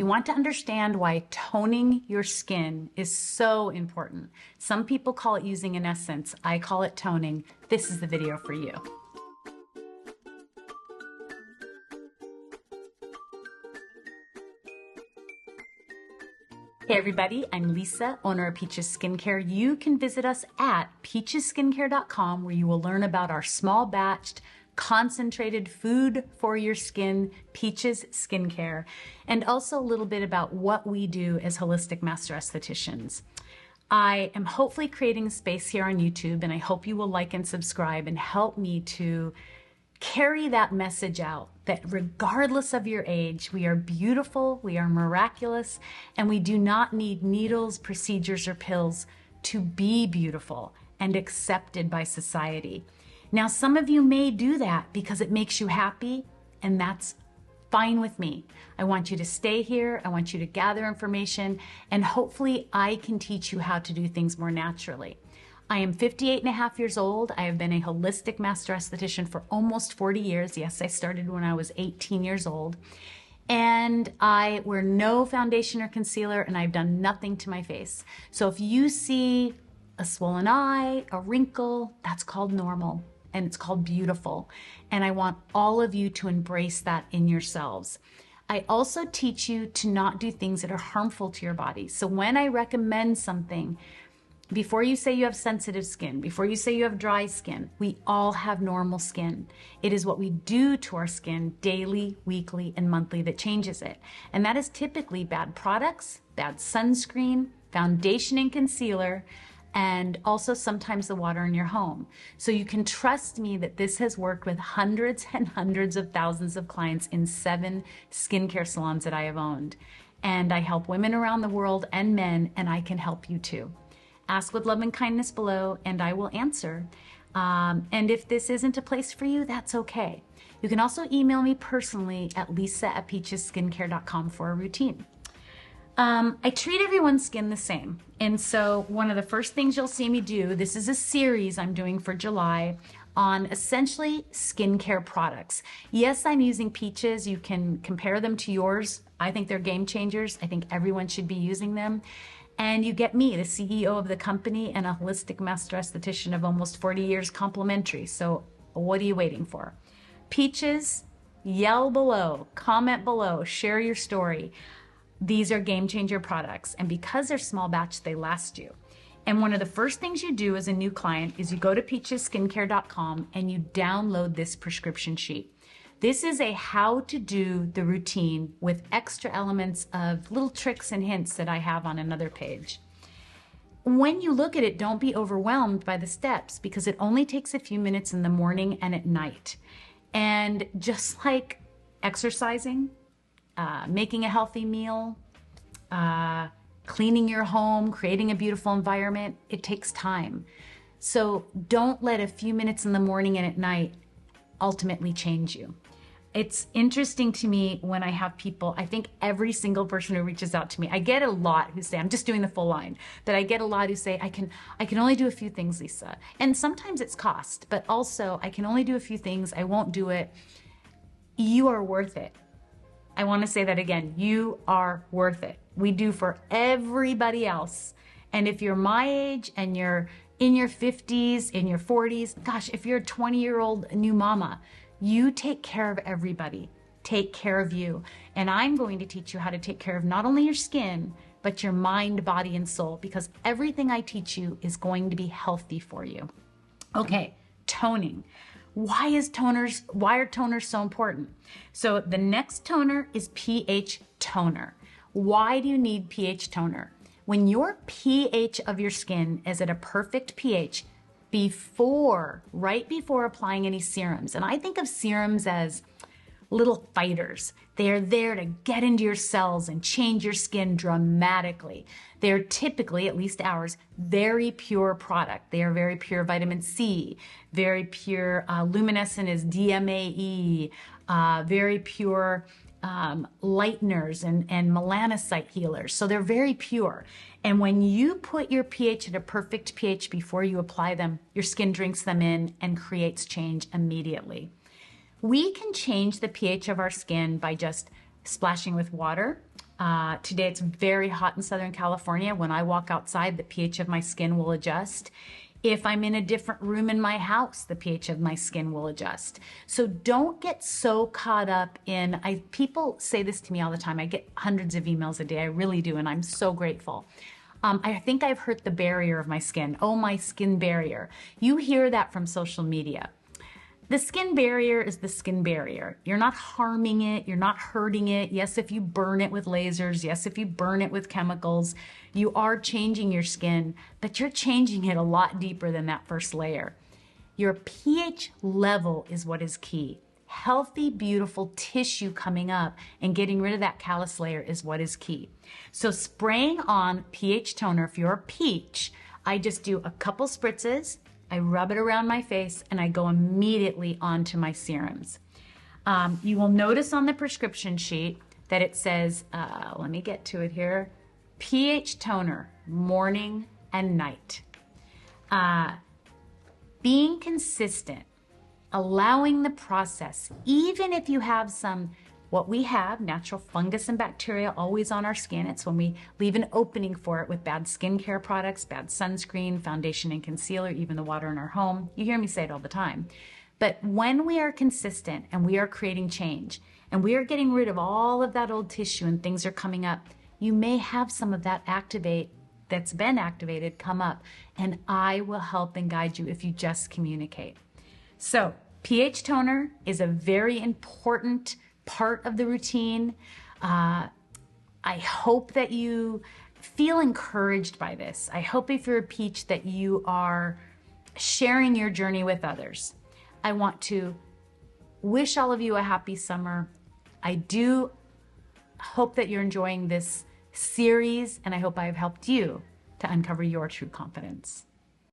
you want to understand why toning your skin is so important, some people call it using an essence. I call it toning. This is the video for you. Hey everybody, I'm Lisa, owner of Peaches Skincare. You can visit us at peachesskincare.com where you will learn about our small batched, concentrated food for your skin, Peaches Skincare, and also a little bit about what we do as holistic master estheticians. I am hopefully creating a space here on YouTube, and I hope you will like and subscribe and help me to carry that message out that regardless of your age, we are beautiful, we are miraculous, and we do not need needles, procedures, or pills to be beautiful and accepted by society. Now, some of you may do that because it makes you happy, and that's fine with me. I want you to stay here. I want you to gather information, and hopefully I can teach you how to do things more naturally. I am 58 and a half years old. I have been a holistic master esthetician for almost 40 years. Yes, I started when I was 18 years old. And I wear no foundation or concealer, and I've done nothing to my face. So if you see a swollen eye, a wrinkle, that's called normal, and it's called beautiful. And I want all of you to embrace that in yourselves. I also teach you to not do things that are harmful to your body. So when I recommend something, before you say you have sensitive skin, before you say you have dry skin, we all have normal skin. It is what we do to our skin daily, weekly, and monthly that changes it. And that is typically bad products, bad sunscreen, foundation and concealer, and also sometimes the water in your home. So you can trust me that this has worked with hundreds and hundreds of thousands of clients in 7 skincare salons that I have owned. And I help women around the world and men, and I can help you too. Ask with love and kindness below, and I will answer. And if this isn't a place for you, that's okay. You can also email me personally at lisa@peachesskincare.com for a routine. I treat everyone's skin the same. And so one of the first things you'll see me do, this is a series I'm doing for July on essentially skincare products. Yes, I'm using Peaches. You can compare them to yours. I think they're game changers. I think everyone should be using them. And you get me, the CEO of the company and a holistic master esthetician of almost 40 years complimentary. So what are you waiting for? Peaches, yell below, comment below, share your story. These are game changer products. And because they're small batch, they last you. And one of the first things you do as a new client is you go to peachesskincare.com and you download this prescription sheet. This is a how to do the routine with extra elements of little tricks and hints that I have on another page. When you look at it, don't be overwhelmed by the steps because it only takes a few minutes in the morning and at night. And just like exercising, making a healthy meal, cleaning your home, creating a beautiful environment, it takes time. So don't let a few minutes in the morning and at night ultimately change you. It's interesting to me when I have people, I think every single person who reaches out to me, I get a lot who say, I'm just doing the full line, but I get a lot who say, I can only do a few things, Lisa. And sometimes it's cost, but also I can only do a few things. I won't do it. You are worth it. I want to say that again. You are worth it. We do for everybody else. And if you're my age and you're in your 50s, in your 40s, gosh, if you're a 20-year-old new mama, you take care of everybody. Take care of you. And I'm going to teach you how to take care of not only your skin, but your mind, body, and soul, because everything I teach you is going to be healthy for you. Okay, toning. Why are toners so important? So the next toner is pH toner. Why do you need pH toner? When your pH of your skin is at a perfect pH, right before applying any serums. And I think of serums as little fighters. They are there to get into your cells and change your skin dramatically. They're typically, at least ours, very pure product. They are very pure vitamin C, very pure luminescent is DMAE, very pure lighteners and melanocyte healers. So they're very pure. And when you put your pH at a perfect pH before you apply them, your skin drinks them in and creates change immediately. We can change the pH of our skin by just splashing with water, Today it's very hot in Southern California. When I walk outside, the pH of my skin will adjust. If I'm in a different room in my house, the pH of my skin will adjust. So don't get so caught up in, people say this to me all the time. I get hundreds of emails a day. I really do, and I'm so grateful. I think I've hurt the barrier of my skin. Oh, my skin barrier. You hear that from social media. The skin barrier is the skin barrier. You're not harming it. You're not hurting it. Yes, if you burn it with lasers. Yes, if you burn it with chemicals, you are changing your skin, but you're changing it a lot deeper than that first layer. Your pH level is what is key. Healthy, beautiful tissue coming up and getting rid of that callus layer is what is key. So spraying on pH toner, if you're a peach, I just do a couple spritzes. I rub it around my face and I go immediately onto my serums. You will notice on the prescription sheet that it says, let me get to it here, pH toner, morning and night. Being consistent, allowing the process, even if you have what we have, natural fungus and bacteria always on our skin. It's when we leave an opening for it with bad skincare products, bad sunscreen, foundation and concealer, even the water in our home. You hear me say it all the time. But when we are consistent and we are creating change and we are getting rid of all of that old tissue and things are coming up, you may have some of that that's been activated come up, and I will help and guide you if you just communicate. So pH toner is a very important part of the routine. I hope that you feel encouraged by this. I hope if you're a peach that you are sharing your journey with others. I want to wish all of you a happy summer. I do hope that you're enjoying this series, and I hope I've helped you to uncover your true confidence.